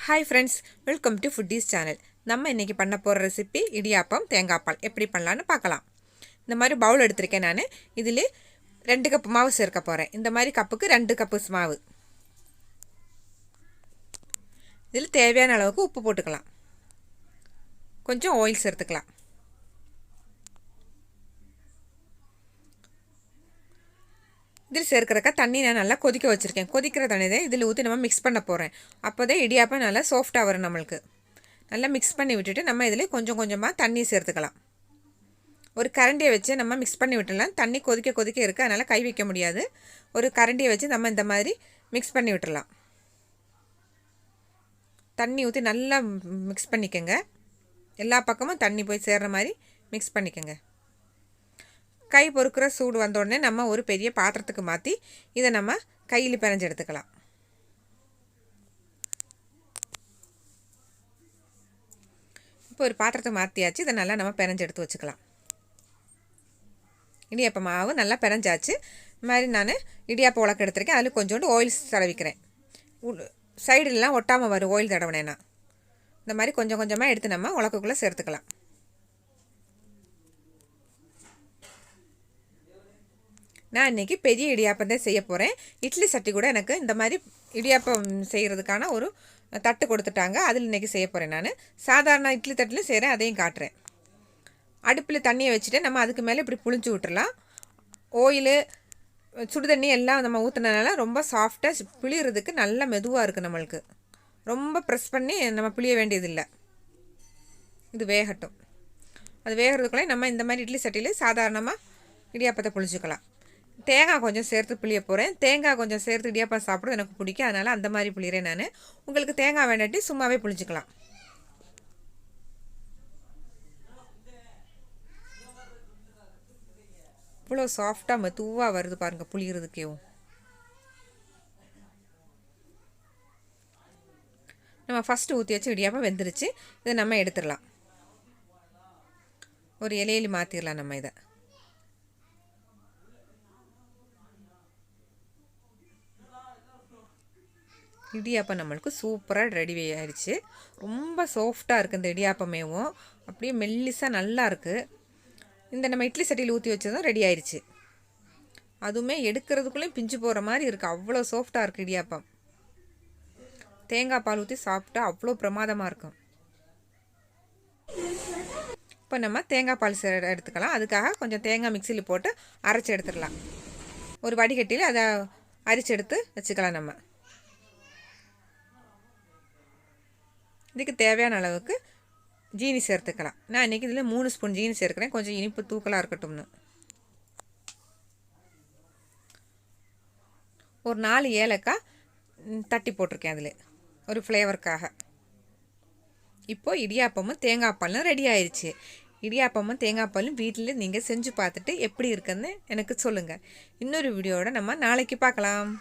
Hi friends, welcome to Foodies channel. நம்ம இன்னைக்கு பண்ண போற ரெசிபி இடியாப்பம் தேங்காய் பால் எப்படி பண்ணலாம்னு பார்க்கலாம். இந்த மாதிரி பவுல் எடுத்துர்க்கேன் நான். இதிலே 2 கப் மாவு சேர்க்க போறேன். இந்த மாதிரி கப்புக்கு 2 கப் மாவு. இதில் தேவையான அளவுக்கு உப்பு போட்டுக்கலாம். கொஞ்சம் ஆயில் சேர்த்துக்கலாம். இதில் சேர்க்கறக்க தண்ணி நான் நல்லா கொதிக்க வச்சிருக்கேன். கொதிக்கிற தண்ணி தான் இதில் ஊற்றி நம்ம மிக்ஸ் பண்ண போகிறேன். அப்போதான் இடியாப்பம் நல்லா சாஃப்டாக வரும் நம்மளுக்கு. நல்லா மிக்ஸ் பண்ணி விட்டுட்டு நம்ம இதில் கொஞ்சம் கொஞ்சமாக தண்ணி சேர்த்துக்கலாம். ஒரு கரண்டியை வச்சு நம்ம மிக்ஸ் பண்ணி விட்டுடலாம். தண்ணி கொதிக்க கொதிக்க இருக்குது, அதனால் கை வைக்க முடியாது. ஒரு கரண்டியை வச்சு நம்ம இந்த மாதிரி மிக்ஸ் பண்ணி விட்டுடலாம். தண்ணி ஊற்றி நல்லா மிக்ஸ் பண்ணிக்கோங்க. எல்லா பக்கமும் தண்ணி போய் சேர்கிற மாதிரி மிக்ஸ் பண்ணிக்கோங்க. கை பொறுக்கிற சூடு வந்த உடனே நம்ம ஒரு பெரிய பாத்திரத்துக்கு மாற்றி இதை நம்ம கையில் பிணைஞ்சு எடுத்துக்கலாம். இப்போ ஒரு பாத்திரத்தை மாற்றியாச்சு. இதை நல்லா நம்ம பிணைஞ்சு எடுத்து வச்சுக்கலாம். இடியாப்ப மாவு நல்லா பிணைஞ்சாச்சு. இது மாதிரி நான் இடியாப்ப உலக்க எடுத்துருக்கேன். அதில் கொஞ்சோண்டு ஆயில் தடவிக்கிறேன். சைடுலாம் ஒட்டாமல் வரும் ஆயில் தடவினேன்னா. இந்த மாதிரி கொஞ்சம் கொஞ்சமாக எடுத்து நம்ம உலக்குக்குள்ளே சேர்த்துக்கலாம். நான் இன்றைக்கி பெரிய இடியாப்பம் தான் செய்ய போகிறேன். இட்லி சட்டி கூட எனக்கு இந்த மாதிரி இடியாப்பம் செய்கிறதுக்கான ஒரு தட்டு கொடுத்துட்டாங்க. அதில் இன்றைக்கி செய்ய போகிறேன். நான் சாதாரண இட்லி தட்டிலும் செய்கிறேன், அதையும் காட்டுறேன். அடுப்பில் தண்ணியை வச்சுட்டு நம்ம அதுக்கு மேலே இப்படி புளிஞ்சு விட்டுறலாம். ஆயிலு சுடுதண்ணி எல்லாம் நம்ம ஊற்றுனதுனால ரொம்ப சாஃப்டாக பிழியறதுக்கு நல்லா மெதுவாக இருக்குது. நம்மளுக்கு ரொம்ப ப்ரெஸ் பண்ணி நம்ம பிழிய வேண்டியதில்லை. இது வேகட்டும். அது வேகிறதுக்குள்ளே நம்ம இந்த மாதிரி இட்லி சட்டியில் சாதாரணமாக இடியாப்பத்தை புளிஞ்சிக்கலாம். தேங்காய் கொஞ்சம் சேர்த்து புளிய போகிறேன். தேங்காய் கொஞ்சம் சேர்த்து இடியாப்பம் சாப்பிட்றது எனக்கு பிடிக்கும், அதனால் அந்த மாதிரி புளிகிறேன் நான். உங்களுக்கு தேங்காய் வேண்டாட்டி சும்மாவே புளிஞ்சிக்கலாம். இவ்வளோ சாஃப்டாக மெதுவாக வருது பாருங்கள் புளிகிறதுக்கேவும். நம்ம ஃபஸ்ட்டு ஊற்றி வச்சு இடியாப்பம் வெந்துருச்சு. இதை நம்ம எடுத்துடலாம். ஒரு இலையில மாற்றிடலாம் நம்ம இதை. இடியாப்பம் நம்மளுக்கு சூப்பராக ரெடி ஆயிடுச்சு. ரொம்ப சாஃப்டாக இருக்குது இந்த இடியாப்பமேவும். அப்படியே மெல்லிசாக நல்லா இருக்குது. இந்த நம்ம இட்லி சட்டியில் ஊற்றி வச்சதும் ரெடி ஆயிடுச்சு. அதுவுமே எடுக்கிறதுக்குள்ளேயும் பிஞ்சு போகிற மாதிரி இருக்குது. அவ்வளோ சாஃப்டாக இருக்குது இடியாப்பம். தேங்காய் பால் ஊற்றி சாப்பிட்டா அவ்வளோ பிரமாதமாக இருக்கும். இப்போ நம்ம தேங்காய் பால் எடுத்துக்கலாம். அதுக்காக கொஞ்சம் தேங்காய் மிக்சியில் போட்டு அரைச்சி எடுத்துடலாம். ஒரு வடிகட்டியில் அதை அரிச்சு எடுத்து வச்சுக்கலாம். நம்ம இதுக்கு தேவையான அளவுக்கு ஜீனி சேர்த்துக்கலாம். நான் இன்றைக்கி இதில் 3 ஸ்பூன் ஜீனி சேர்க்குறேன். கொஞ்சம் இனிப்பு தூக்கலாக இருக்கட்டும்னு. ஒரு 4 ஏலக்காய் தட்டி போட்டிருக்கேன் அதில் ஒரு ஃப்ளேவருக்காக. இப்போது இடியாப்பமும் தேங்காய் பாலும் ரெடி ஆயிடுச்சு. இடியாப்பமும் தேங்காய் பாலும் வீட்டில் நீங்கள் செஞ்சு பார்த்துட்டு எப்படி இருக்குன்னு எனக்கு சொல்லுங்கள். இன்னொரு வீடியோவோட நம்ம நாளைக்கு பார்க்கலாம்.